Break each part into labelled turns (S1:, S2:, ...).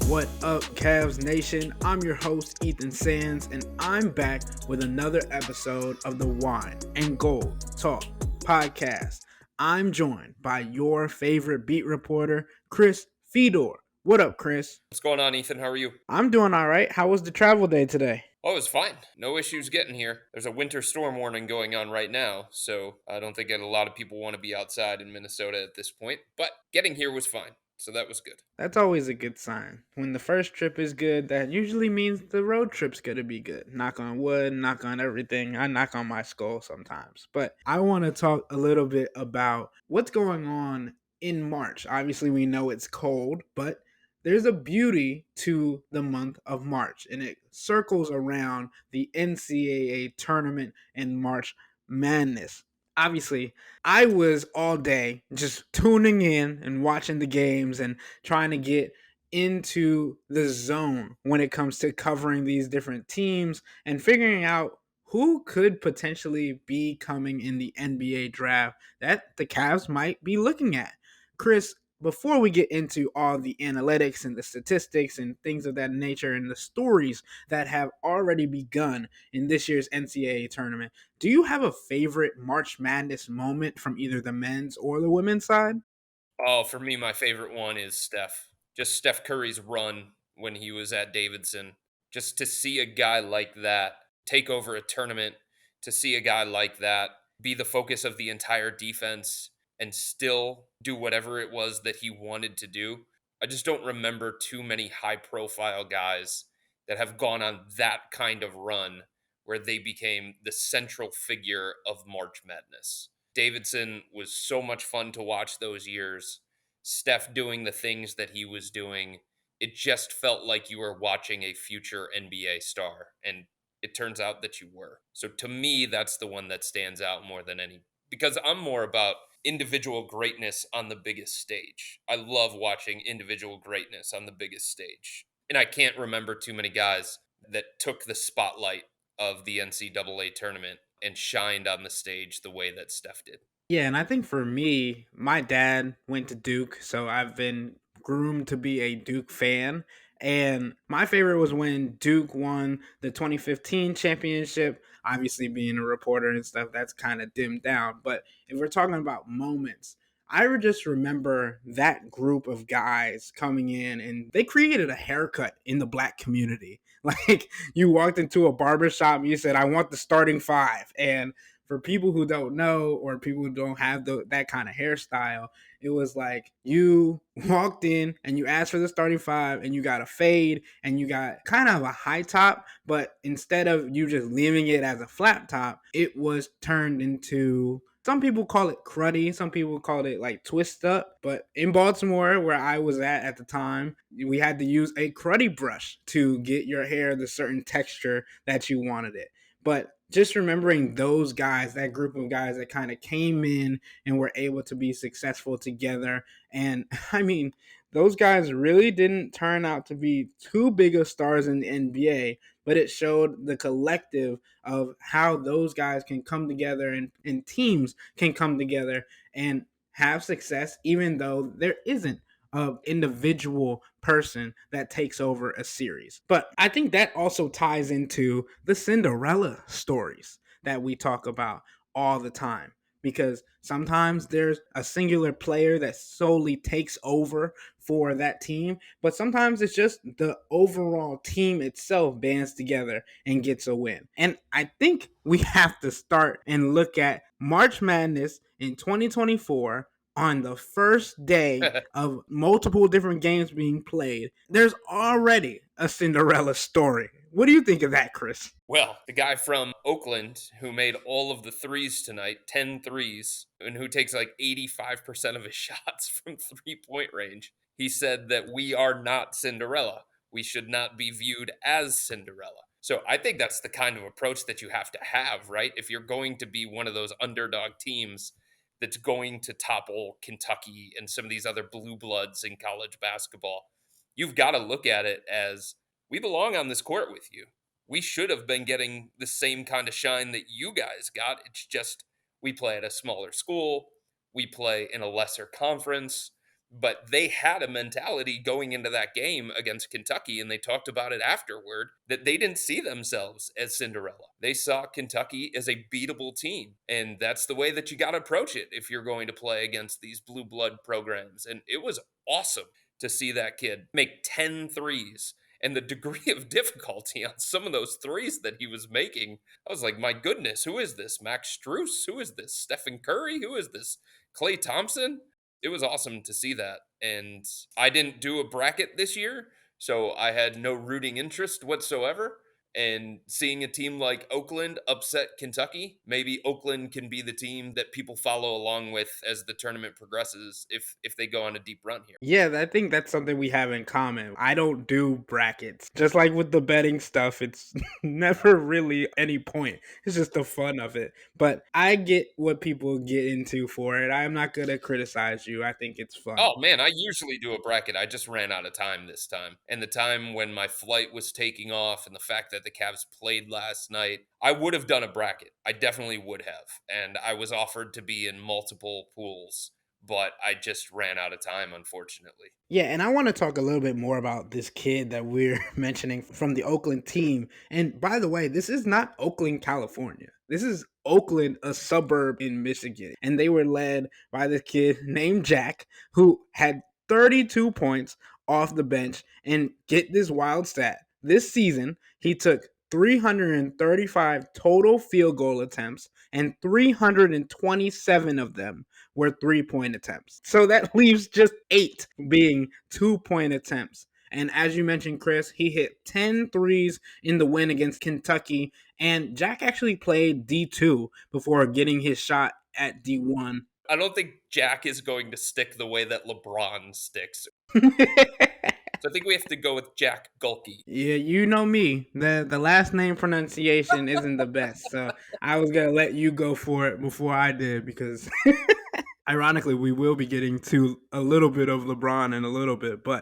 S1: What up, Cavs Nation? I'm your host, Ethan Sands, and I'm back with another episode of the Wine and Gold Talk podcast. I'm joined by your favorite beat reporter, Chris Fedor. What up, Chris?
S2: What's going on, Ethan? How are you?
S1: I'm doing all right. How was the travel day today?
S2: Oh, it was fine. No issues getting here. There's a winter storm warning going on right now, so I don't think a lot of people want to be outside in Minnesota at this point, but getting here was fine, so that was good.
S1: That's always a good sign. When the first trip is good, that usually means the road trip's going to be good. Knock on wood, knock on everything. I knock on my skull sometimes. But I want to talk a little bit about what's going on in March. Obviously, we know it's cold, but there's a beauty to the month of March, and it circles around the NCAA tournament and March Madness. Obviously, I was all day just tuning in and watching the games and trying to get into the zone when it comes to covering these different teams and figuring out who could potentially be coming in the NBA draft that the Cavs might be looking at. Chris, before we get into all the analytics and the statistics and things of that nature and the stories that have already begun in this year's NCAA tournament, do you have a favorite March Madness moment from either the men's or the women's side?
S2: Oh, for me, my favorite one is Steph. Just Steph Curry's run when he was at Davidson. Just to see a guy like that take over a tournament, to see a guy like that be the focus of the entire defense and still do whatever it was that he wanted to do. I just don't remember too many high profile guys that have gone on that kind of run where they became the central figure of March Madness. Davidson was so much fun to watch those years. Steph doing the things that he was doing, it just felt like you were watching a future NBA star. And it turns out that you were. So to me, that's the one that stands out more than any, because I'm more about individual greatness on the biggest stage. I love watching individual greatness on the biggest stage. And I can't remember too many guys that took the spotlight of the NCAA tournament and shined on the stage the way that Steph did.
S1: Yeah, and I think for me, my dad went to Duke, so I've been groomed to be a Duke fan. And my favorite was when Duke won the 2015 championship. Obviously, being a reporter and stuff, that's kind of dimmed down. But if we're talking about moments, I would just remember that group of guys coming in and they created a haircut in the black community. Like you walked into a barbershop and you said, I want the starting five. And for people who don't know or people who don't have that kind of hairstyle, it was like you walked in and you asked for the starting five and you got a fade and you got kind of a high top, but instead of you just leaving it as a flat top, it was turned into, some people call it cruddy, some people call it like twist up. But in Baltimore, where I was at the time, we had to use a cruddy brush to get your hair the certain texture that you wanted it. But just remembering those guys, that group of guys that kind of came in and were able to be successful together. And I mean, those guys really didn't turn out to be too big of stars in the NBA, but it showed the collective of how those guys can come together and teams can come together and have success, even though there isn't an individual person that takes over a series. But I think that also ties into the Cinderella stories that we talk about all the time, because sometimes there's a singular player that solely takes over for that team, but sometimes it's just the overall team itself bands together and gets a win. And I think we have to start and look at March Madness in 2024 on the first day of multiple different games being played. There's already a Cinderella story. What do you think of that, Chris?
S2: Well, the guy from Oakland who made all of the threes tonight, 10 threes, and who takes like 85% of his shots from 3-point range, he said that we are not Cinderella. We should not be viewed as Cinderella. So I think that's the kind of approach that you have to have, right? If you're going to be one of those underdog teams that's going to topple Kentucky and some of these other blue bloods in college basketball, you've got to look at it as, we belong on this court with you. We should have been getting the same kind of shine that you guys got. It's just we play at a smaller school. We play in a lesser conference. But they had a mentality going into that game against Kentucky, and they talked about it afterward, that they didn't see themselves as Cinderella. They saw Kentucky as a beatable team. And that's the way that you got to approach it if you're going to play against these blue blood programs. And it was awesome to see that kid make 10 threes. And the degree of difficulty on some of those threes that he was making, I was like, my goodness, who is this? Max Struess? Who is this? Stephen Curry? Who is this? Klay Thompson? It was awesome to see that. And I didn't do a bracket this year, so I had no rooting interest whatsoever. And seeing a team like Oakland upset Kentucky, maybe Oakland can be the team that people follow along with as the tournament progresses if they go on a deep run here.
S1: Yeah, I think that's something we have in common. I don't do brackets. Just like with the betting stuff, it's never really any point. It's just the fun of it. But I get what people get into for it. I'm not going to criticize you. I think it's fun.
S2: Oh man, I usually do a bracket. I just ran out of time this time. And the time when my flight was taking off and the fact that the Cavs played last night, I would have done a bracket. I definitely would have. And I was offered to be in multiple pools, but I just ran out of time, unfortunately.
S1: Yeah, and I want to talk a little bit more about this kid that we're mentioning from the Oakland team. And by the way, this is not Oakland, California. This is Oakland, a suburb in Michigan. And they were led by this kid named Jack, who had 32 points off the bench. And get this wild stat, this season, he took 335 total field goal attempts, and 327 of them were 3-point attempts. So that leaves just 8 being 2-point attempts. And as you mentioned, Chris, he hit 10 threes in the win against Kentucky. And Jack actually played D2 before getting his shot at D1.
S2: I don't think Jack is going to stick the way that LeBron sticks. So I think we have to go with Jack Gulkey.
S1: Yeah, you know me. The last name pronunciation isn't the best. So I was gonna let you go for it before I did because ironically we will be getting to a little bit of LeBron in a little bit. But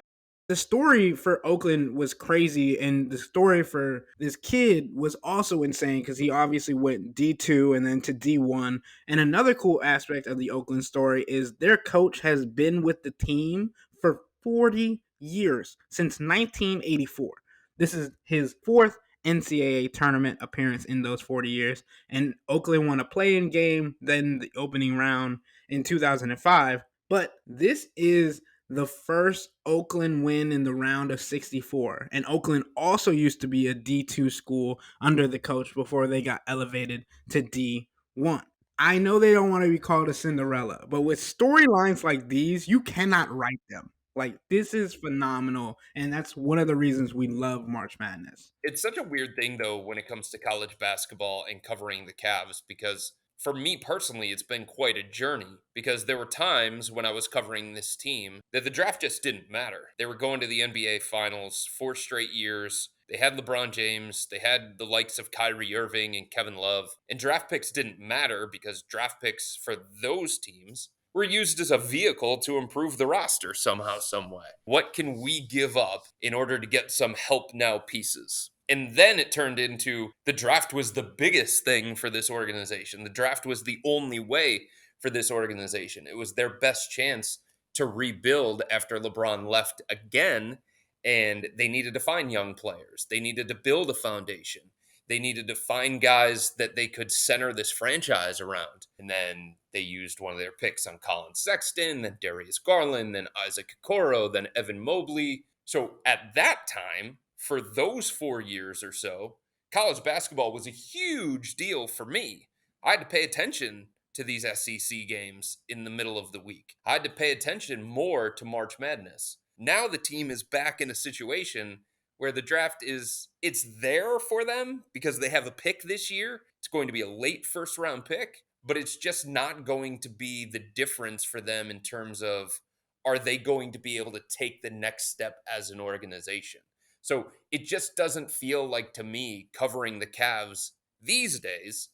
S1: the story for Oakland was crazy, and the story for this kid was also insane because he obviously went D2 and then to D1. And another cool aspect of the Oakland story is their coach has been with the team for 40 years, since 1984. This is his fourth NCAA tournament appearance in those 40 years. And Oakland won a play-in game, then the opening round in 2005. But this is the first Oakland win in the round of 64. And Oakland also used to be a D2 school under the coach before they got elevated to D1. I know they don't want to be called a Cinderella, but with storylines like these, you cannot write them. Like, this is phenomenal, and that's one of the reasons we love March Madness.
S2: It's such a weird thing, though, when it comes to college basketball and covering the Cavs, because for me personally, it's been quite a journey. Because there were times when I was covering this team that the draft just didn't matter. They were going to the NBA Finals 4 straight years. They had LeBron James, they had the likes of Kyrie Irving and Kevin Love, and draft picks didn't matter because draft picks for those teams were used as a vehicle to improve the roster somehow, some way. What can we give up in order to get some help now pieces? And then it turned into the draft was the biggest thing for this organization. The draft was the only way for this organization. It was their best chance to rebuild after LeBron left again. And they needed to find young players. They needed to build a foundation. They needed to find guys that they could center this franchise around. And then they used one of their picks on Colin Sexton, then Darius Garland, then Isaac Okoro, then Evan Mobley. So at that time, for those 4 years or so, college basketball was a huge deal for me. I had to pay attention to these SEC games in the middle of the week. I had to pay attention more to March Madness. Now the team is back in a situation where the draft it's there for them because they have a pick this year. It's going to be a late first round pick, but it's just not going to be the difference for them in terms of are they going to be able to take the next step as an organization. So it just doesn't feel like to me covering the Cavs these days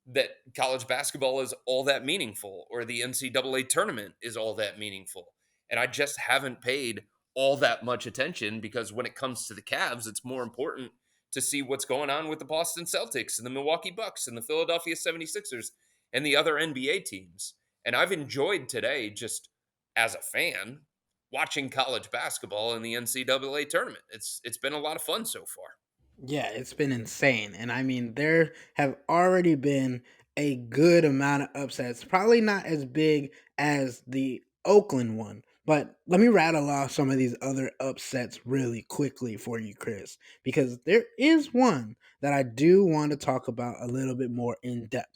S2: that college basketball is all that meaningful or the NCAA tournament is all that meaningful. And I just haven't paid all that much attention because when it comes to the Cavs, it's more important to see what's going on with the Boston Celtics and the Milwaukee Bucks and the Philadelphia 76ers and the other NBA teams. And I've enjoyed today just as a fan watching college basketball in the NCAA tournament. It's been a lot of fun so far.
S1: Yeah, it's been insane. And I mean, there have already been a good amount of upsets. Probably not as big as the Oakland one. But let me rattle off some of these other upsets really quickly for you, Chris, because there is one that I do want to talk about a little bit more in depth.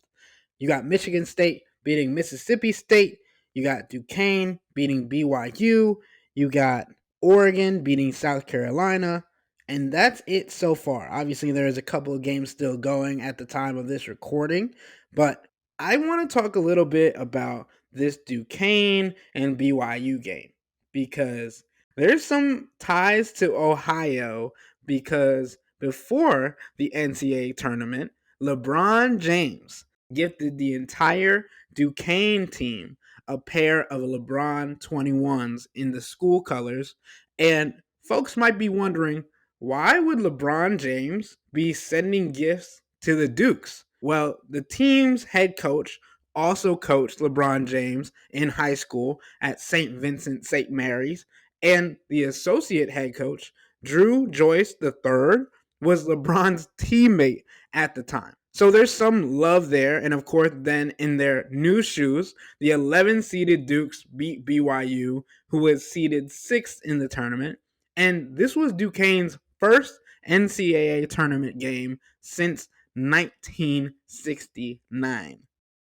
S1: You got Michigan State beating Mississippi State. You got Duquesne beating BYU. You got Oregon beating South Carolina. And that's it so far. Obviously, there's a couple of games still going at the time of this recording, but I want to talk a little bit about this Duquesne and BYU game because there's some ties to Ohio because before the NCAA tournament, LeBron James gifted the entire Duquesne team a pair of LeBron 21s in the school colors. And folks might be wondering, why would LeBron James be sending gifts to the Dukes? Well, the team's head coach also coached LeBron James in high school at St. Vincent St. Mary's, and the associate head coach, Drew Joyce III, was LeBron's teammate at the time. So there's some love there. And of course, then in their new shoes, the 11 seeded Dukes beat BYU, who was seeded sixth in the tournament. And this was Duquesne's first NCAA tournament game since 1969.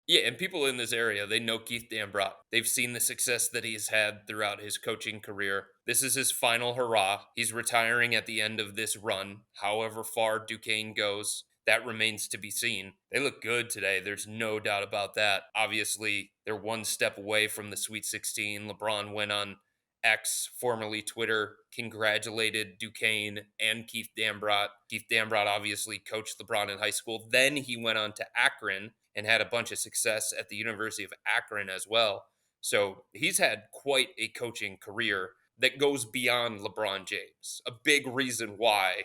S2: Yeah, and people in this area, they know Keith Dambrot. They've seen the success that he's had throughout his coaching career. This is his final hurrah. He's retiring at the end of this run. However far Duquesne goes, that remains to be seen. They look good today. There's no doubt about that. Obviously, they're one step away from the Sweet 16. LeBron went on X, formerly Twitter, congratulated Duquesne and Keith Dambrot. Keith Dambrot obviously coached LeBron in high school. Then he went on to Akron and had a bunch of success at the University of Akron as well. So he's had quite a coaching career that goes beyond LeBron James. A big reason why,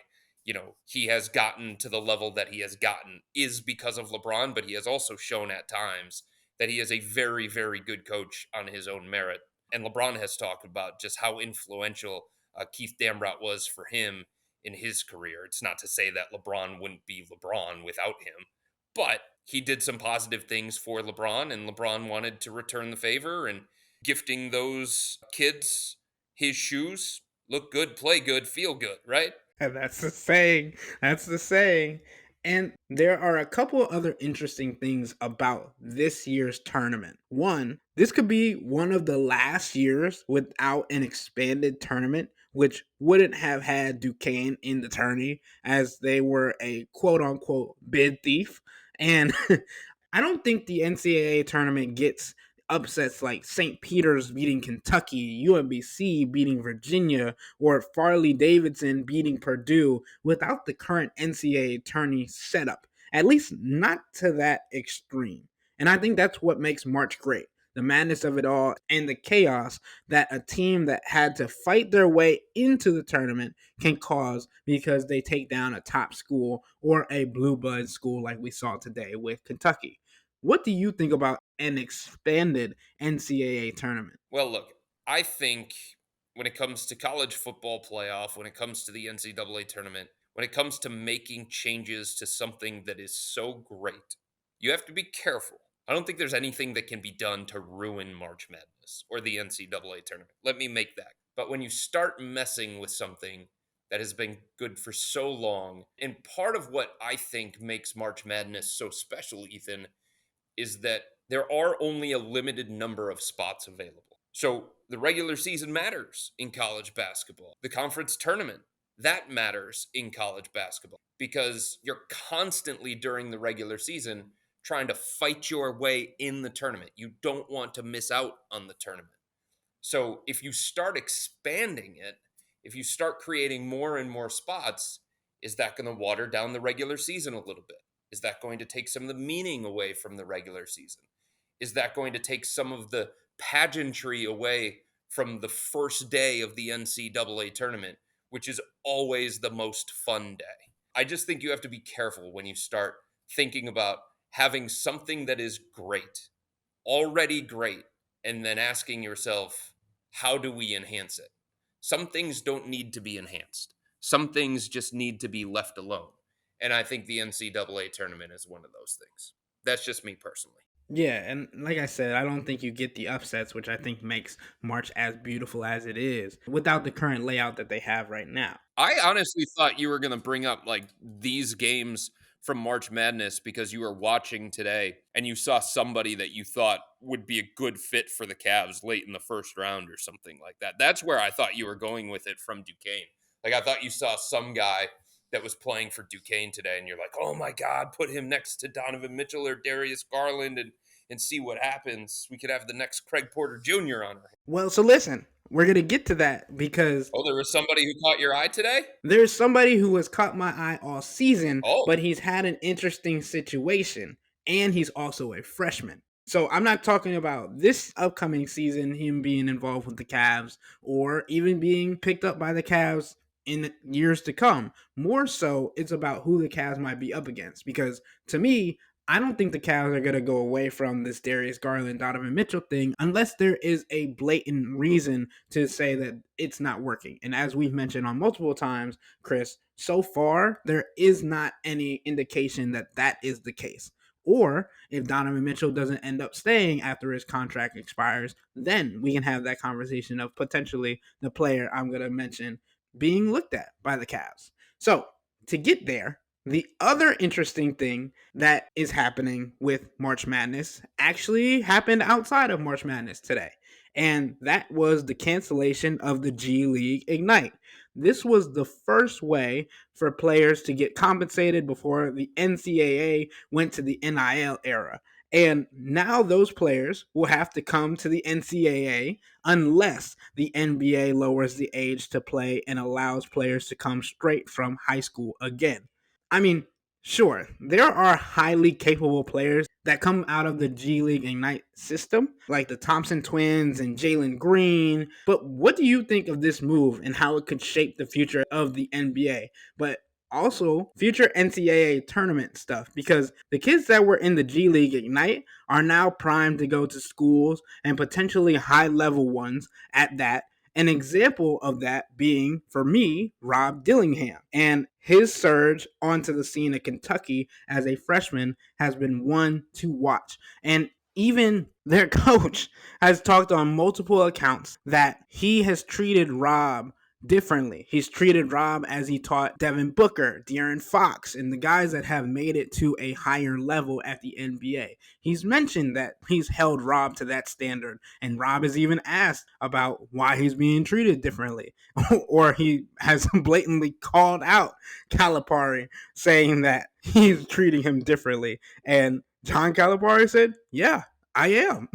S2: he has gotten to the level that he has gotten is because of LeBron, but he has also shown at times that he is a very, very good coach on his own merit. And LeBron has talked about just how influential Keith Dambrot was for him in his career. It's not to say that LeBron wouldn't be LeBron without him, but he did some positive things for LeBron, and LeBron wanted to return the favor, and gifting those kids his shoes, look good, play good, feel good, right?
S1: And that's the saying. That's the saying. And there are a couple other interesting things about this year's tournament. One, this could be one of the last years without an expanded tournament, which wouldn't have had Duquesne in the tourney as they were a quote unquote bid thief. And I don't think the NCAA tournament gets upsets like St. Peter's beating Kentucky, UMBC beating Virginia, or Farley Davidson beating Purdue without the current NCAA tourney setup, at least not to that extreme. And I think that's what makes March great. The madness of it all and the chaos that a team that had to fight their way into the tournament can cause because they take down a top school or a blue blood school like we saw today with Kentucky. What do you think about an expanded NCAA tournament?
S2: Well, look, I think when it comes to college football playoff, when it comes to the NCAA tournament, when it comes to making changes to something that is so great, you have to be careful. I don't think there's anything that can be done to ruin March Madness or the NCAA tournament. Let me make that. But when you start messing with something that has been good for so long, and part of what I think makes March Madness so special, Ethan, is that there are only a limited number of spots available. So the regular season matters in college basketball. The conference tournament, that matters in college basketball because you're constantly during the regular season trying to fight your way in the tournament. You don't want to miss out on the tournament. So if you start expanding it, if you start creating more and more spots, is that going to water down the regular season a little bit? Is that going to take some of the meaning away from the regular season? Is that going to take some of the pageantry away from the first day of the NCAA tournament, which is always the most fun day? I just think you have to be careful when you start thinking about having something that is great, already great, and then asking yourself, how do we enhance it? Some things don't need to be enhanced. Some things just need to be left alone. And I think the NCAA tournament is one of those things. That's just me personally.
S1: Yeah, and like I said, I don't think you get the upsets, which I think makes March as beautiful as it is without the current layout that they have right now.
S2: I honestly thought you were going to bring up like these games from March Madness because you were watching today and you saw somebody that you thought would be a good fit for the Cavs late in the first round or something like that. That's where I thought you were going with it from Duquesne. Like I thought you saw some guy that was playing for Duquesne today and you're like, "Oh my god, put him next to Donovan Mitchell or Darius Garland and see what happens. We could have the next Craig Porter Jr. on our hands."
S1: Well, so listen, we're going to get to that because
S2: Oh, there was somebody who caught your eye today?
S1: there's somebody who has caught my eye all season,
S2: Oh,
S1: but he's had an interesting situation, and he's also a freshman. So I'm not talking about this upcoming season, him being involved with the Cavs, or even being picked up by the Cavs in years to come. More so, it's about who the Cavs might be up against. Because to me, I don't think the Cavs are going to go away from this Darius Garland, Donovan Mitchell thing unless there is a blatant reason to say that it's not working. And as we've mentioned on multiple times, Chris, so far, there is not any indication that that is the case. Or if Donovan Mitchell doesn't end up staying after his contract expires, then we can have that conversation of potentially the player I'm going to mention being looked at by the Cavs. So to get there, the other interesting thing that is happening with March Madness actually happened outside of March Madness today. And that was the cancellation of the GLeague Ignite. This was the first way for players to get compensated before the NCAA went to the NIL era. And now those players will have to come to the NCAA unless the NBA lowers the age to play and allows players to come straight from high school again. I mean, sure, there are highly capable players that come out of the GLeague Ignite system, like the Thompson twins and Jalen Green. But what do you think of this move and how it could shape the future of the NBA? But also future NCAA tournament stuff, because the kids that were in the G League Ignite are now primed to go to schools and potentially high level ones at that. An example of that being, for me, Rob Dillingham. And his surge onto the scene in Kentucky as a freshman has been one to watch. And even their coach has talked on multiple accounts that he has treated Rob differently. He's treated Rob as he taught Devin Booker, De'Aaron Fox, and the guys that have made it to a higher level at the NBA. He's mentioned that he's held Rob to that standard, and Rob has even asked about why he's being treated differently. Or he has blatantly called out Calipari, saying that he's treating him differently. And John Calipari said, "Yeah, I am."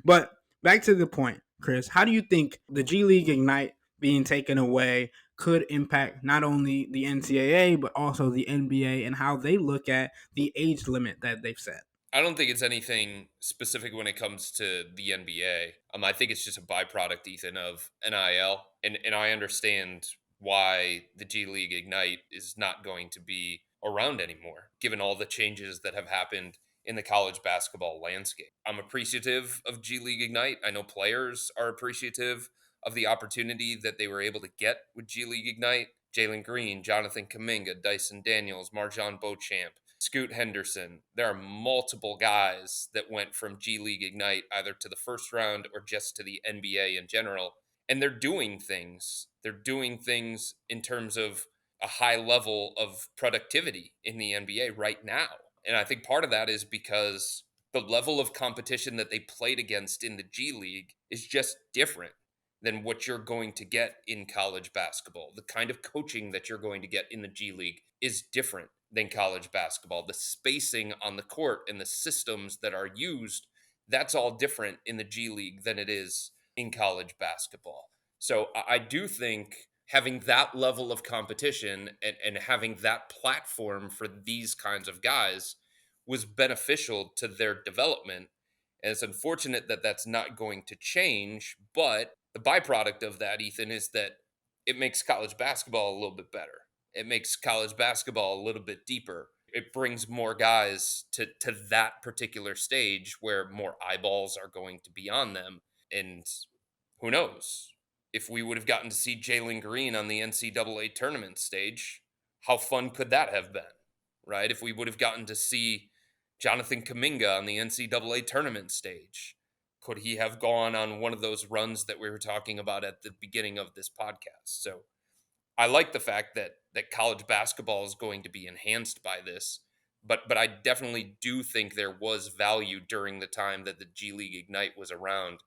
S1: But back to the point, Chris, how do you think the G League Ignite being taken away could impact not only the NCAA but also the NBA and how they look at the age limit that they've set?
S2: I don't think it's anything specific when it comes to the NBA. I think it's just a byproduct, Ethan, of NIL, and I understand why the G League Ignite is not going to be around anymore, given all the changes that have happened in the college basketball landscape. I'm appreciative of G League Ignite. I know players are appreciative of the opportunity that they were able to get with G League Ignite. Jalen Green, Jonathan Kuminga, Dyson Daniels, Marjon Beauchamp, Scoot Henderson. There are multiple guys that went from G League Ignite either to the first round or just to the NBA in general. And they're doing things. They're doing things in terms of a high level of productivity in the NBA right now. And I think part of that is because the level of competition that they played against in the G League is just different than what you're going to get in college basketball. The kind of coaching that you're going to get in the G League is different than college basketball. The spacing on the court and the systems that are used, that's all different in the G League than it is in college basketball. So I do think having that level of competition and having that platform for these kinds of guys was beneficial to their development. And it's unfortunate that that's not going to change, but the byproduct of that, Ethan, is that it makes college basketball a little bit better. It makes college basketball a little bit deeper. It brings more guys to that particular stage where more eyeballs are going to be on them. And Who knows? If we would have gotten to see Jalen Green on the NCAA tournament stage, how fun could that have been? Right? If we would have gotten to see Jonathan Kuminga on the NCAA tournament stage, could he have gone on one of those runs that we were talking about at the beginning of this podcast? So I like the fact that college basketball is going to be enhanced by this, but I definitely do think there was value during the time that the G League Ignite was around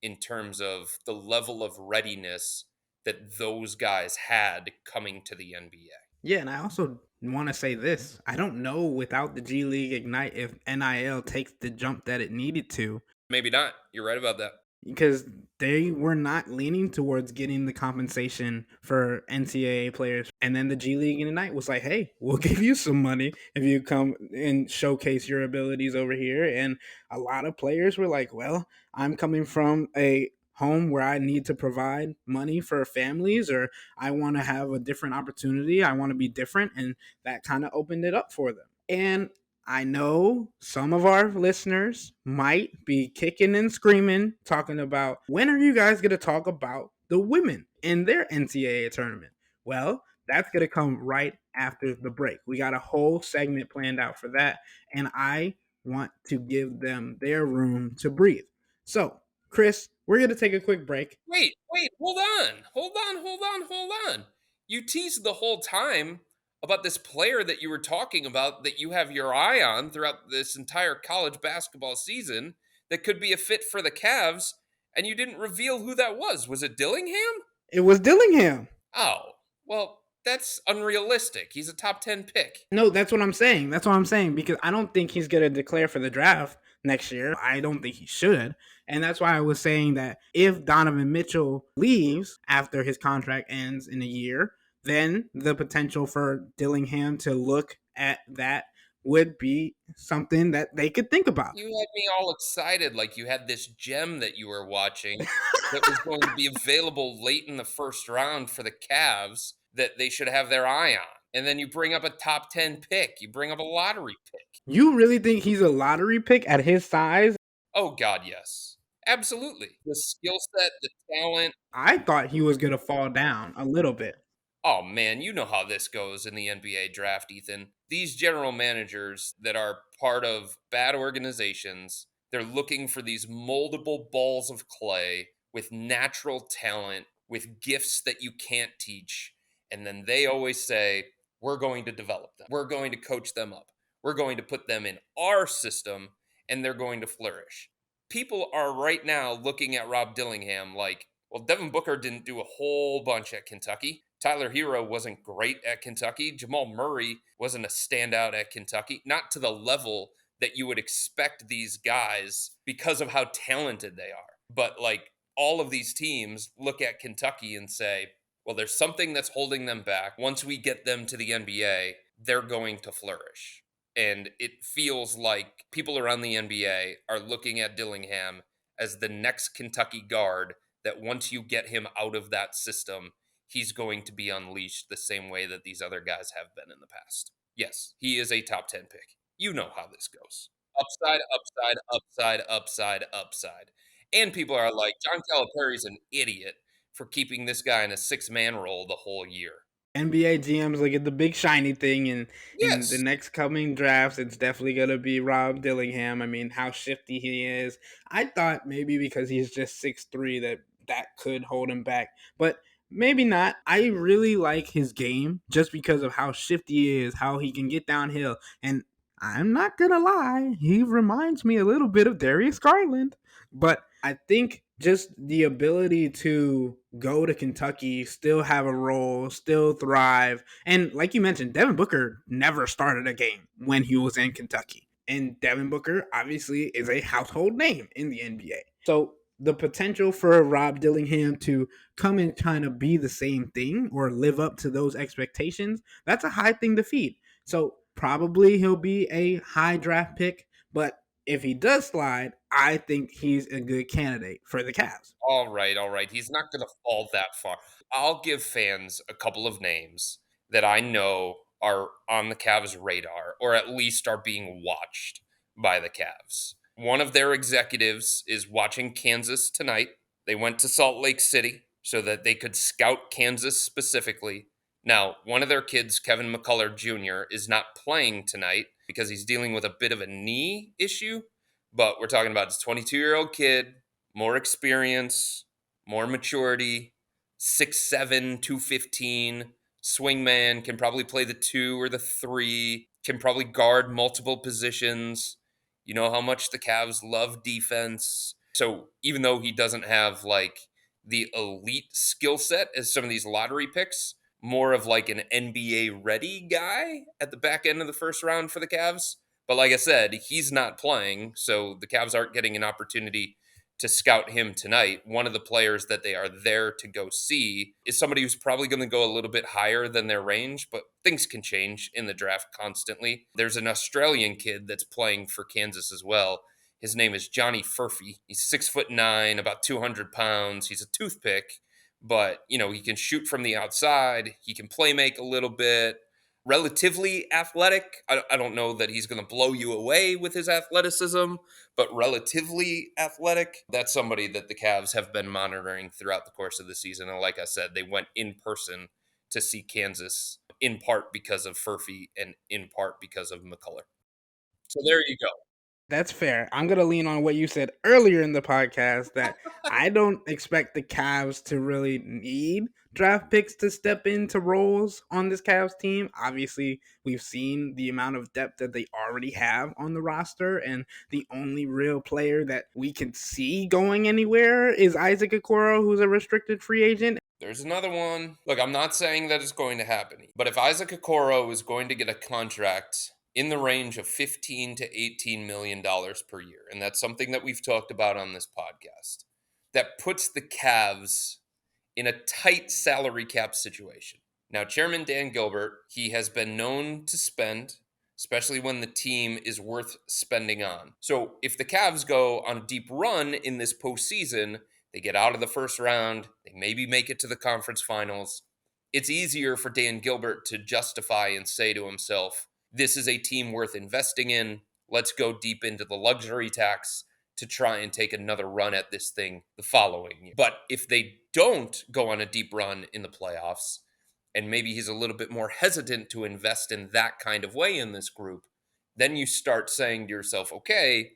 S2: in terms of the level of readiness that those guys had coming to the NBA.
S1: Yeah, and I also want to say this. I don't know without the G League Ignite if NIL takes the jump that it needed to,
S2: Maybe not. You're right about that.
S1: because they were not leaning towards getting the compensation for NCAA players. And then the G League Ignite was like, hey, we'll give you some money if you come and showcase your abilities over here. And a lot of players were like, well, I'm coming from a home where I need to provide money for families, or I want to have a different opportunity. I want to be different. And that kind of opened it up for them. And I know some of our listeners might be kicking and screaming, talking about, when are you guys going to talk about the women in their NCAA tournament? Well, that's going to come right after the break. We got a whole segment planned out for that, and I want to give them their room to breathe. So, Chris, we're going to take a quick break.
S2: Wait, hold on. You teased the whole time about this player that you were talking about that you have your eye on throughout this entire college basketball season that could be a fit for the Cavs, and you didn't reveal who that was. Was it Dillingham?
S1: It was Dillingham.
S2: Oh, well, that's unrealistic. He's a top 10 pick.
S1: No, that's what I'm saying. That's what I'm saying, because I don't think he's going to declare for the draft next year. I don't think he should. And that's why I was saying that if Donovan Mitchell leaves after his contract ends in a year, then the potential for Dillingham to look at that would be something that they could think about.
S2: You had me all excited like you had this gem that you were watching that was going to be available late in the first round for the Cavs that they should have their eye on. And then you bring up a top 10 pick. You bring up a lottery pick.
S1: You really think he's a lottery pick at his size?
S2: Oh, God, yes. Absolutely. The skill set, the talent.
S1: I thought he was going to fall down a little bit.
S2: Oh, man, you know how this goes in the NBA draft, Ethan. These general managers that are part of bad organizations, they're looking for these moldable balls of clay with natural talent, with gifts that you can't teach. And then they always say, we're going to develop them. We're going to coach them up. We're going to put them in our system, and they're going to flourish. People are right now looking at Rob Dillingham like, well, Devin Booker didn't do a whole bunch at Kentucky. Tyler Hero wasn't great at Kentucky. Jamal Murray wasn't a standout at Kentucky, not to the level that you would expect these guys because of how talented they are. But like all of these teams look at Kentucky and say, well, there's something that's holding them back. Once we get them to the NBA, they're going to flourish. And it feels like people around the NBA are looking at Dillingham as the next Kentucky guard that once you get him out of that system, he's going to be unleashed the same way that these other guys have been in the past. Yes, he is a top 10 pick. You know how this goes. Upside, upside, upside, upside, upside. And people are like, John Calipari's an idiot for keeping this guy in a six-man role the whole year.
S1: NBA GMs look at the big shiny thing, and in the
S2: Yes.
S1: next coming drafts, it's definitely gonna be Rob Dillingham. I mean, how shifty he is. I thought maybe because he's just 6'3" that could hold him back, but maybe not. I really like his game just because of how shifty he is, how he can get downhill, and I'm not gonna lie, he reminds me a little bit of Darius Garland. But I think just the ability to go to Kentucky, still have a role, still thrive. And like you mentioned, Devin Booker never started a game when he was in Kentucky. And Devin Booker obviously is a household name in the NBA. So the potential for Rob Dillingham to come and kind of be the same thing or live up to those expectations, that's a high thing to feed. So probably he'll be a high draft pick, but if he does slide, I think he's a good candidate for the Cavs.
S2: All right, all right. He's not going to fall that far. I'll give fans a couple of names that I know are on the Cavs' radar, or at least are being watched by the Cavs. One of their executives is watching Kansas tonight. They went to Salt Lake City so that they could scout Kansas specifically. Now, one of their kids, Kevin McCullough Jr., is not playing tonight because he's dealing with a bit of a knee issue. But we're talking about this 22-year-old kid, more experience, more maturity, 6'7", 215, swingman, can probably play the 2 or the 3, can probably guard multiple positions. You know how much the Cavs love defense. So even though he doesn't have like the elite skill set as some of these lottery picks, more of like an NBA ready guy at the back end of the first round for the Cavs. But like I said, he's not playing, so the Cavs aren't getting an opportunity to scout him tonight. One of the players that they are there to go see is somebody who's probably going to go a little bit higher than their range, but things can change in the draft constantly. There's an Australian kid that's playing for Kansas as well. His name is Johnny Furphy. He's 6'9", about 200 pounds. He's a toothpick, but he can shoot from the outside. He can play make a little bit. Relatively athletic. I don't know that he's going to blow you away with his athleticism, but relatively athletic. That's somebody that the Cavs have been monitoring throughout the course of the season. And like I said, they went in person to see Kansas, in part because of Furphy and in part because of McCullough. So there you go.
S1: That's fair. I'm gonna lean on what you said earlier in the podcast that I don't expect the Cavs to really need draft picks to step into roles on this Cavs team. Obviously, we've seen the amount of depth that they already have on the roster, and the only real player that we can see going anywhere is Isaac Okoro, who's a restricted free agent.
S2: There's another one. Look, I'm not saying that it's going to happen, but if Isaac Okoro is going to get a contract in the range of 15 to 18 million dollars per year, and that's something that we've talked about on this podcast, that puts the Cavs in a tight salary cap situation. Now, Chairman Dan Gilbert, he has been known to spend, especially when the team is worth spending on. So if the Cavs go on a deep run in this postseason, they get out of the first round, they maybe make it to the conference finals, it's easier for Dan Gilbert to justify and say to himself, this is a team worth investing in. Let's go deep into the luxury tax to try and take another run at this thing the following year. But if they don't go on a deep run in the playoffs, and maybe he's a little bit more hesitant to invest in that kind of way in this group, then you start saying to yourself, okay,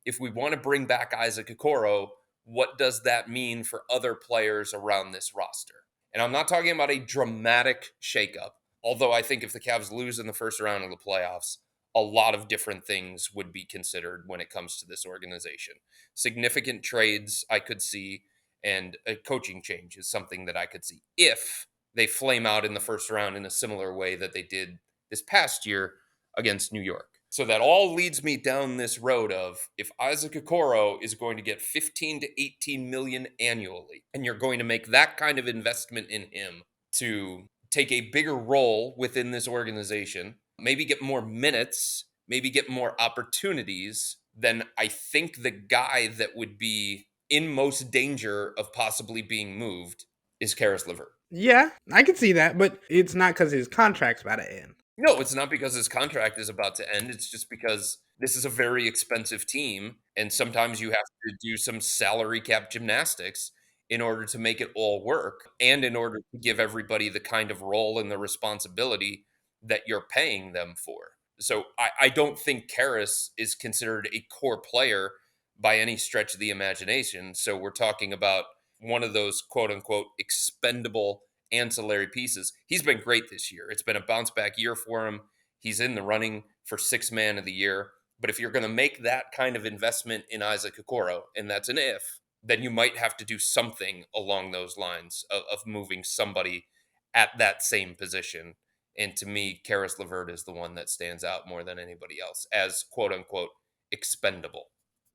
S2: if we want to bring back Isaac Okoro, what does that mean for other players around this roster? And I'm not talking about a dramatic shakeup, although I think if the Cavs lose in the first round of the playoffs, a lot of different things would be considered when it comes to this organization. Significant trades I could see, and a coaching change is something that I could see if they flame out in the first round in a similar way that they did this past year against New York. So that all leads me down this road of if Isaac Okoro is going to get 15 to 18 million annually, and you're going to make that kind of investment in him to take a bigger role within this organization, maybe get more minutes, maybe get more opportunities, then I think the guy that would be in most danger of possibly being moved is Caris LeVert.
S1: Yeah, I can see that, but it's not because his contract's about to end.
S2: No, it's not because his contract is about to end. It's just because this is a very expensive team. And sometimes you have to do some salary cap gymnastics in order to make it all work and in order to give everybody the kind of role and the responsibility that you're paying them for. So I don't think Karras is considered a core player by any stretch of the imagination. So we're talking about one of those quote unquote expendable ancillary pieces. He's been great this year. It's been a bounce back year for him. He's in the running for sixth man of the year. But if you're going to make that kind of investment in Isaac Okoro, and that's an if, then you might have to do something along those lines of moving somebody at that same position. And to me, Caris LeVert is the one that stands out more than anybody else as quote unquote expendable.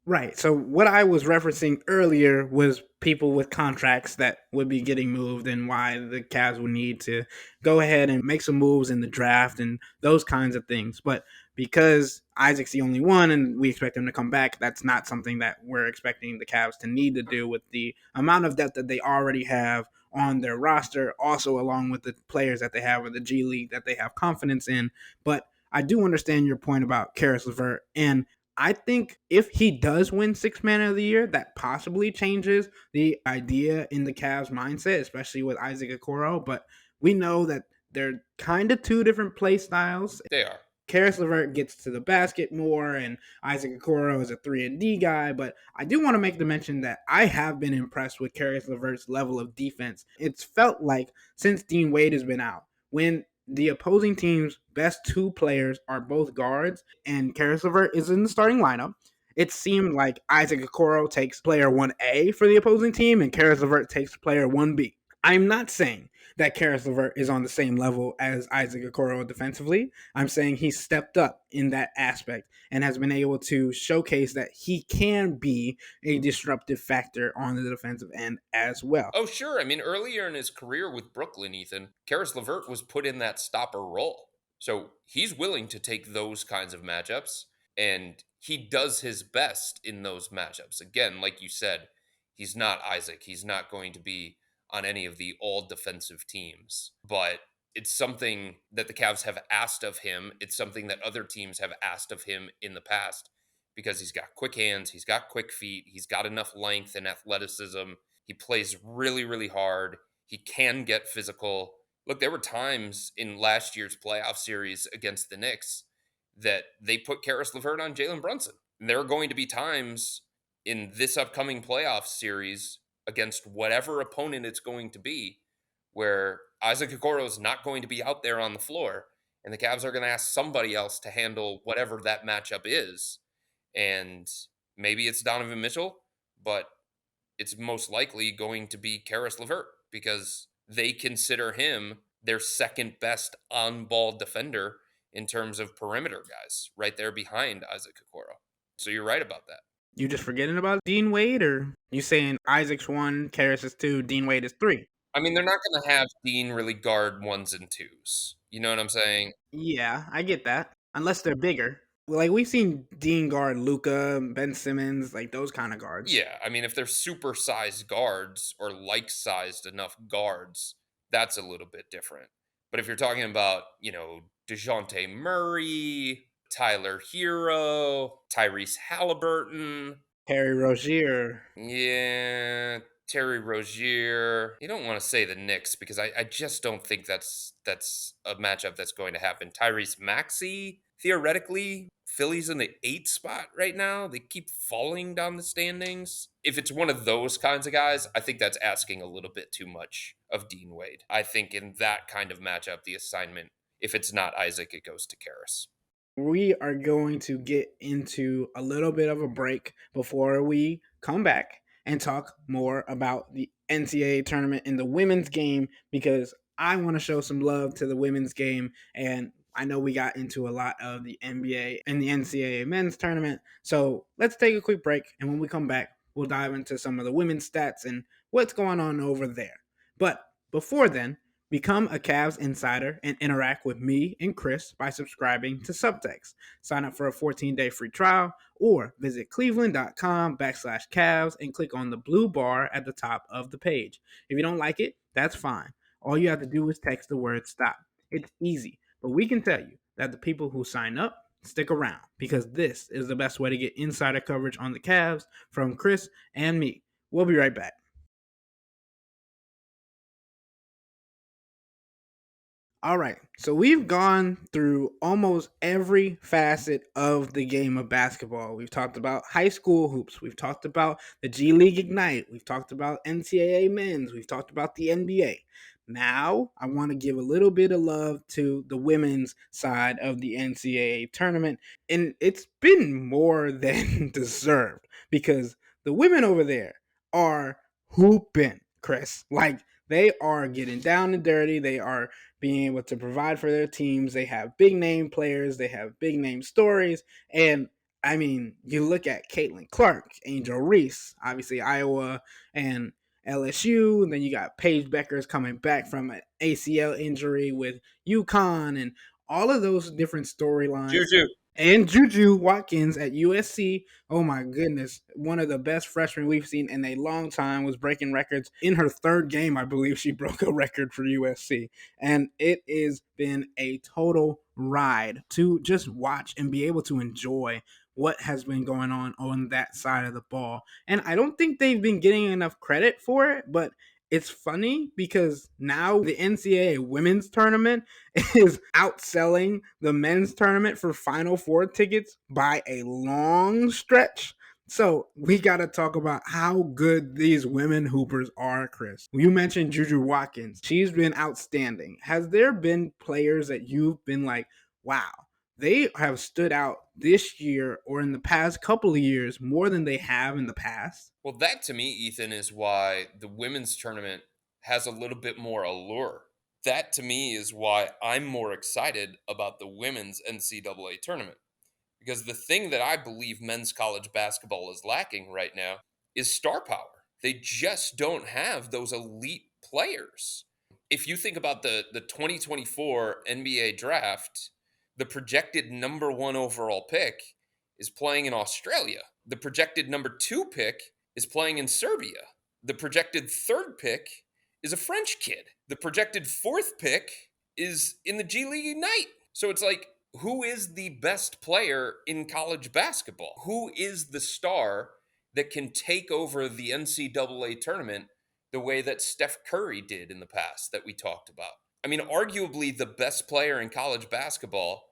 S1: Right. So what I was referencing earlier was people with contracts that would be getting moved and why the Cavs would need to go ahead and make some moves in the draft and those kinds of things. But because Isaac's the only one and we expect him to come back, that's not something that we're expecting the Cavs to need to do with the amount of depth that they already have on their roster, also along with the players that they have in the G League that they have confidence in. But I do understand your point about Caris LeVert, and I think if he does win Sixth Man of the Year, that possibly changes the idea in the Cavs mindset, especially with Isaac Okoro. But we know that they're kind of two different play styles.
S2: They are.
S1: Caris LeVert gets to the basket more, and Isaac Okoro is a 3-and-D guy. But I do want to make the mention that I have been impressed with Caris LeVert's level of defense. It's felt like since Dean Wade has been out, when the opposing team's best two players are both guards, and Caris LeVert is in the starting lineup, it seemed like Isaac Okoro takes player 1A for the opposing team, and Caris LeVert takes player 1B. I'm not saying that Caris LeVert is on the same level as Isaac Okoro defensively. I'm saying he's stepped up in that aspect and has been able to showcase that he can be a disruptive factor on the defensive end as well.
S2: Oh, sure. I mean, earlier in his career with Brooklyn, Ethan, Caris LeVert was put in that stopper role. So he's willing to take those kinds of matchups, and he does his best in those matchups. Again, like you said, he's not Isaac. He's not going to be on any of the all defensive teams, but it's something that the Cavs have asked of him. It's something that other teams have asked of him in the past because he's got quick hands, he's got quick feet, he's got enough length and athleticism. He plays really, really hard. He can get physical. Look, there were times in last year's playoff series against the Knicks that they put Caris LeVert on Jalen Brunson. And there are going to be times in this upcoming playoff series against whatever opponent it's going to be where Isaac Okoro is not going to be out there on the floor, and the Cavs are going to ask somebody else to handle whatever that matchup is. And maybe it's Donovan Mitchell, but it's most likely going to be Caris LeVert because they consider him their second best on ball defender in terms of perimeter guys, right there behind Isaac Okoro. So you're right about that.
S1: You just forgetting about Dean Wade, or you saying Isaac's 1, Caris is 2, Dean Wade is 3?
S2: I mean, they're not going to have Dean really guard ones and twos. You know what I'm saying?
S1: Yeah, I get that. Unless they're bigger. Like we've seen Dean guard Luca, Ben Simmons, like those kind of guards.
S2: Yeah, I mean, if they're super sized guards or like sized enough guards, that's a little bit different. But if you're talking about, DeJounte Murray, Tyler Hero, Tyrese Halliburton,
S1: Terry Rozier.
S2: yeah, Terry Rozier. You don't want to say the Knicks because I just don't think that's a matchup that's going to happen. Tyrese Maxey, theoretically, Philly's in the 8th spot right now. They keep falling down the standings. If it's one of those kinds of guys, I think that's asking a little bit too much of Dean Wade. I think in that kind of matchup, the assignment, if it's not Isaac, it goes to Caris.
S1: We are going to get into a little bit of a break before we come back and talk more about the NCAA tournament in the women's game because I want to show some love to the women's game. And I know we got into a lot of the NBA and the NCAA men's tournament. So let's take a quick break. And when we come back, we'll dive into some of the women's stats and what's going on over there. But before then, become a Cavs insider and interact with me and Chris by subscribing to Subtext. Sign up for a 14-day free trial or visit cleveland.com/Cavs and click on the blue bar at the top of the page. If you don't like it, that's fine. All you have to do is text the word stop. It's easy, but we can tell you that the people who sign up stick around because this is the best way to get insider coverage on the Cavs from Chris and me. We'll be right back. All right, so we've gone through almost every facet of the game of basketball. We've talked about high school hoops. We've talked about the GLeague Ignite. We've talked about NCAA men's. We've talked about the NBA. Now, I want to give a little bit of love to the women's side of the NCAA tournament. And it's been more than deserved because the women over there are hooping, Chris. Like, they are getting down and dirty. They are being able to provide for their teams. They have big name players. They have big name stories. And I mean, you look at Caitlin Clark, Angel Reese, obviously Iowa and LSU. And then you got Paige Beckers coming back from an ACL injury with UConn and all of those different storylines.
S2: Juju.
S1: And Juju Watkins at USC. Oh my goodness. One of the best freshmen we've seen in a long time, was breaking records. In her 3rd game, I believe she broke a record for USC. And it has been a total ride to just watch and be able to enjoy what has been going on that side of the ball. And I don't think they've been getting enough credit for it, but it's funny because now the NCAA women's tournament is outselling the men's tournament for Final Four tickets by a long stretch. So we got to talk about how good these women hoopers are, Chris. You mentioned Juju Watkins. She's been outstanding. Has there been players that you've been like, wow, they have stood out this year or in the past couple of years more than they have in the past?
S2: Well, that to me, Ethan, is why the women's tournament has a little bit more allure. That to me is why I'm more excited about the women's NCAA tournament. Because the thing that I believe men's college basketball is lacking right now is star power. They just don't have those elite players. If you think about the 2024 NBA draft, the projected number one overall pick is playing in Australia. The projected number two pick is playing in Serbia. The projected third pick is a French kid. The projected fourth pick is in the GLeague Ignite. So it's like, who is the best player in college basketball? Who is the star that can take over the NCAA tournament the way that Steph Curry did in the past that we talked about? I mean, arguably the best player in college basketball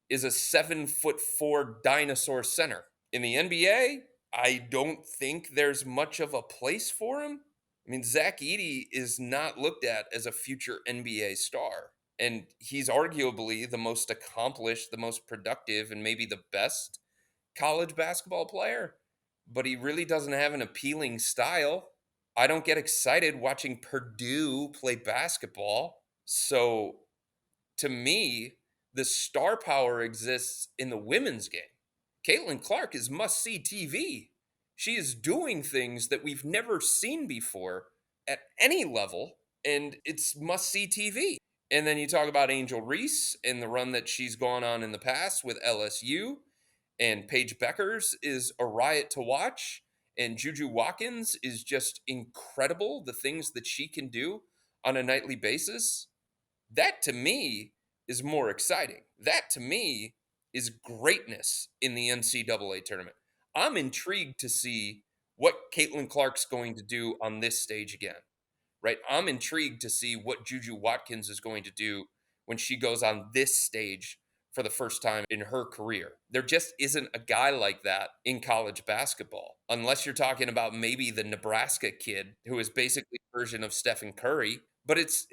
S2: is a 7'4" dinosaur center. In the NBA, I don't think there's much of a place for him. I mean, Zach Edey is not looked at as a future NBA star. And he's arguably the most accomplished, the most productive, and maybe the best college basketball player. But he really doesn't have an appealing style. I don't get excited watching Purdue play basketball. So to me, the star power exists in the women's game. Caitlin Clark is must see TV. She is doing things that we've never seen before at any level, and it's must see TV. And then you talk about Angel Reese and the run that she's gone on in the past with LSU, and Paige Beckers is a riot to watch, and Juju Watkins is just incredible, the things that she can do on a nightly basis. That to me is more exciting. That to me is greatness in the NCAA tournament. I'm intrigued to see what Caitlin Clark's going to do on this stage again, right? I'm intrigued to see what Juju Watkins is going to do when she goes on this stage for the first time in her career. There just isn't a guy like that in college basketball, unless you're talking about maybe the Nebraska kid who is basically a version of Stephen Curry, but it's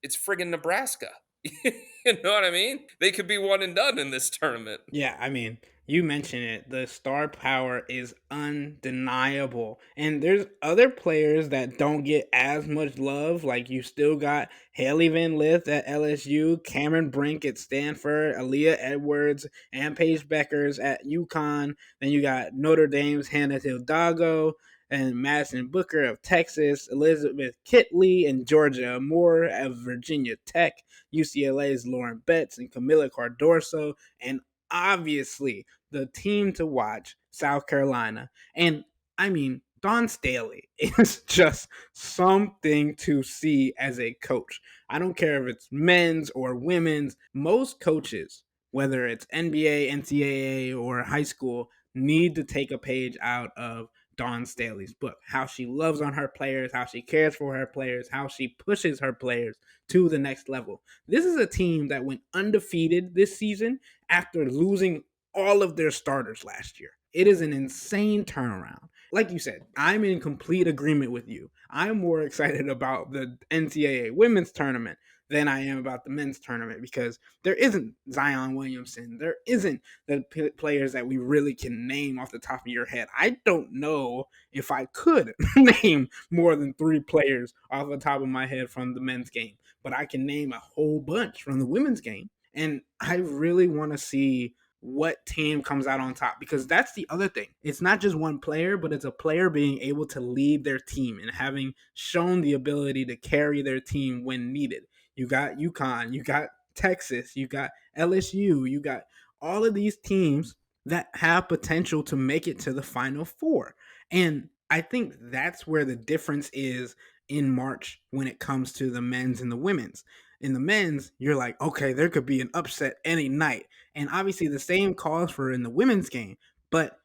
S2: friggin' Nebraska. You know what I mean? They could be one and done in this tournament.
S1: Yeah, I mean, you mentioned it. The star power is undeniable. And there's other players that don't get as much love. Like you still got Haley Van Lith at LSU, Cameron Brink at Stanford, Aaliyah Edwards, and Paige Beckers at UConn. Then you got Notre Dame's Hannah Hidalgo and Madison Booker of Texas, Elizabeth Kitley and Georgia Moore of Virginia Tech, UCLA's Lauren Betts and Camila Cardoso, and obviously the team to watch, South Carolina. And I mean, Don Staley is just something to see as a coach. I don't care if it's men's or women's, most coaches, whether it's NBA, NCAA, or high school, need to take a page out of Dawn Staley's book. How she loves on her players, how she cares for her players, how she pushes her players to the next level. This is a team that went undefeated this season after losing all of their starters last year. It is an insane turnaround. Like you said, I'm in complete agreement with you. I'm more excited about the NCAA women's tournament than I am about the men's tournament because there isn't Zion Williamson. There isn't the players that we really can name off the top of your head. I don't know if I could name more than 3 players off the top of my head from the men's game, but I can name a whole bunch from the women's game. And I really want to see what team comes out on top because that's the other thing. It's not just one player, but it's a player being able to lead their team and having shown the ability to carry their team when needed. You got UConn, you got Texas, you got LSU, you got all of these teams that have potential to make it to the Final Four. And I think that's where the difference is in March when it comes to the men's and the women's. In the men's, you're like, okay, there could be an upset any night. And obviously the same calls for in the women's game. But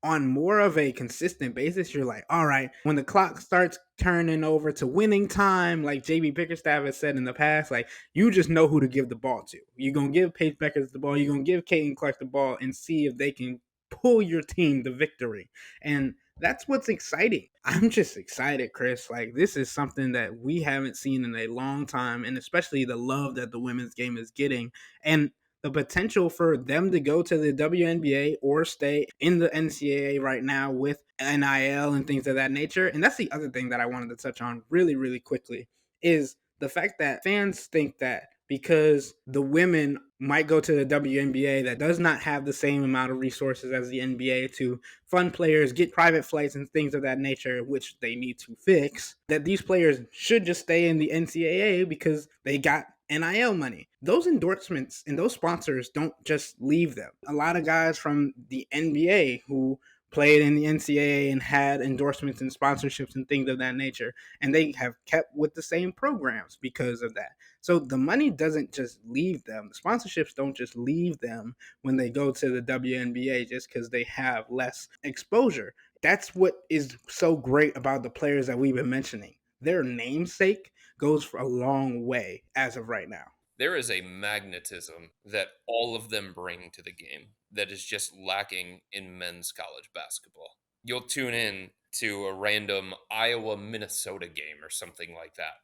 S1: on more of a consistent basis, you're like, all right, when the clock starts turning over to winning time, like JB Bickerstaff has said in the past, like you just know who to give the ball to. You're gonna give Paige Beckers the ball, you're gonna give Caitlin Clark the ball and see if they can pull your team to victory. And that's what's exciting. I'm just excited, Chris. Like this is something that we haven't seen in a long time, and especially the love that the women's game is getting. And the potential for them to go to the WNBA or stay in the NCAA right now with NIL and things of that nature. And that's the other thing that I wanted to touch on really, really quickly is the fact that fans think that because the women might go to the WNBA that does not have the same amount of resources as the NBA to fund players, get private flights and things of that nature, which they need to fix, that these players should just stay in the NCAA because they got NIL money. Those endorsements and those sponsors don't just leave them. A lot of guys from the NBA who played in the NCAA and had endorsements and sponsorships and things of that nature, and they have kept with the same programs because of that. So the money doesn't just leave them. The sponsorships don't just leave them when they go to the WNBA just because they have less exposure. That's what is so great about the players that we've been mentioning. Their namesake goes for a long way as of right now.
S2: There is a magnetism that all of them bring to the game that is just lacking in men's college basketball. You'll tune in to a random Iowa Minnesota game or something like that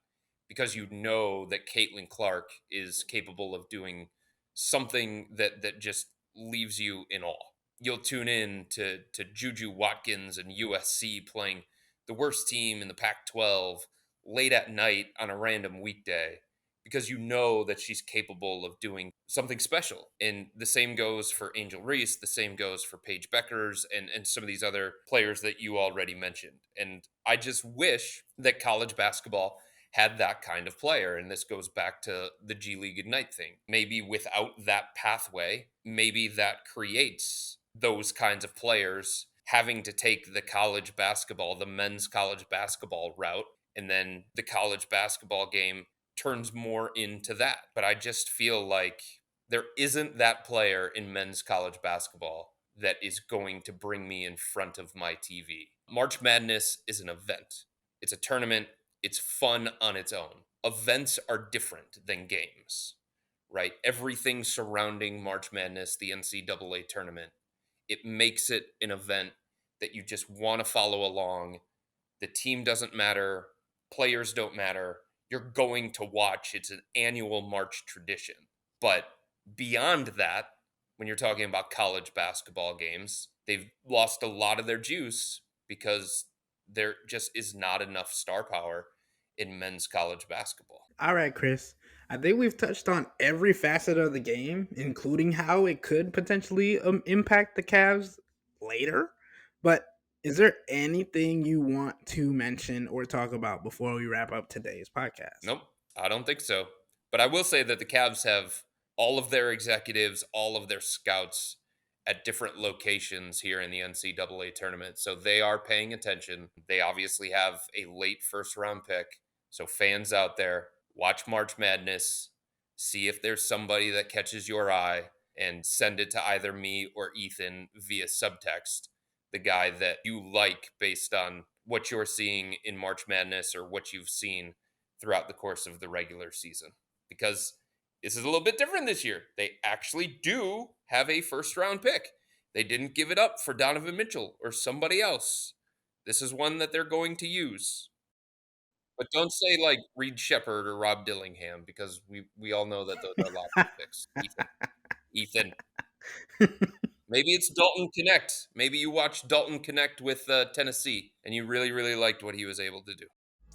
S2: because you know that Caitlin Clark is capable of doing something that just leaves you in awe. You'll tune in to Juju Watkins and USC playing the worst team in the Pac 12 late at night on a random weekday because you know that she's capable of doing something special. And the same goes for Angel Reese, the same goes for Paige Beckers and some of these other players that you already mentioned. And I just wish that college basketball had that kind of player. And this goes back to the GLeague Ignite thing. Maybe without that pathway, maybe that creates those kinds of players having to take the college basketball, the men's college basketball route, and then the college basketball game turns more into that. But I just feel like there isn't that player in men's college basketball that is going to bring me in front of my TV. March Madness is an event. It's a tournament. It's fun on its own. Events are different than games, right? Everything surrounding March Madness, the NCAA tournament, it makes it an event that you just want to follow along. The team doesn't matter. Players don't matter. You're going to watch. It's an annual March tradition. But beyond that, when you're talking about college basketball games, they've lost a lot of their juice because there just is not enough star power in men's college basketball.
S1: All right, Chris. I think we've touched on every facet of the game, including how it could potentially impact the Cavs later. But is there anything you want to mention or talk about before we wrap up today's podcast?
S2: Nope, I don't think so. But I will say that the Cavs have all of their executives, all of their scouts at different locations here in the NCAA tournament. So they are paying attention. They obviously have a late first round pick. So fans out there, watch March Madness, see if there's somebody that catches your eye, and send it to either me or Ethan via subtext, the guy that you like based on what you're seeing in March Madness or what you've seen throughout the course of the regular season. Because this is a little bit different this year. They actually do have a first round pick. They didn't give it up for Donovan Mitchell or somebody else. This is one that they're going to use. But don't say like Reed Shepard or Rob Dillingham because we all know that those are lottery picks. Ethan. Maybe it's Dalton Connect. Maybe you watched Dalton Connect with Tennessee and you really, really liked what he was able to do.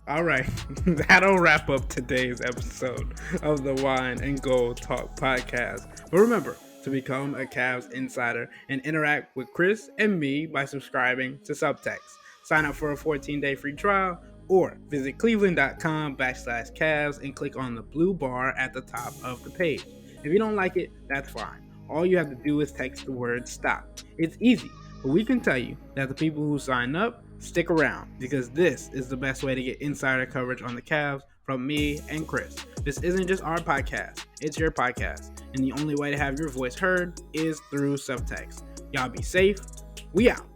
S1: All right, that'll wrap up today's episode of the Wine and Gold Talk podcast. But remember to become a Cavs insider and interact with Chris and me by subscribing to Subtext. Sign up for a 14-day free trial or visit cleveland.com/Cavs and click on the blue bar at the top of the page. If you don't like it, that's fine. All you have to do is text the word STOP. It's easy, but we can tell you that the people who sign up stick around because this is the best way to get insider coverage on the Cavs from me and Chris. This isn't just our podcast, it's your podcast. And the only way to have your voice heard is through Subtext. Y'all be safe, We out.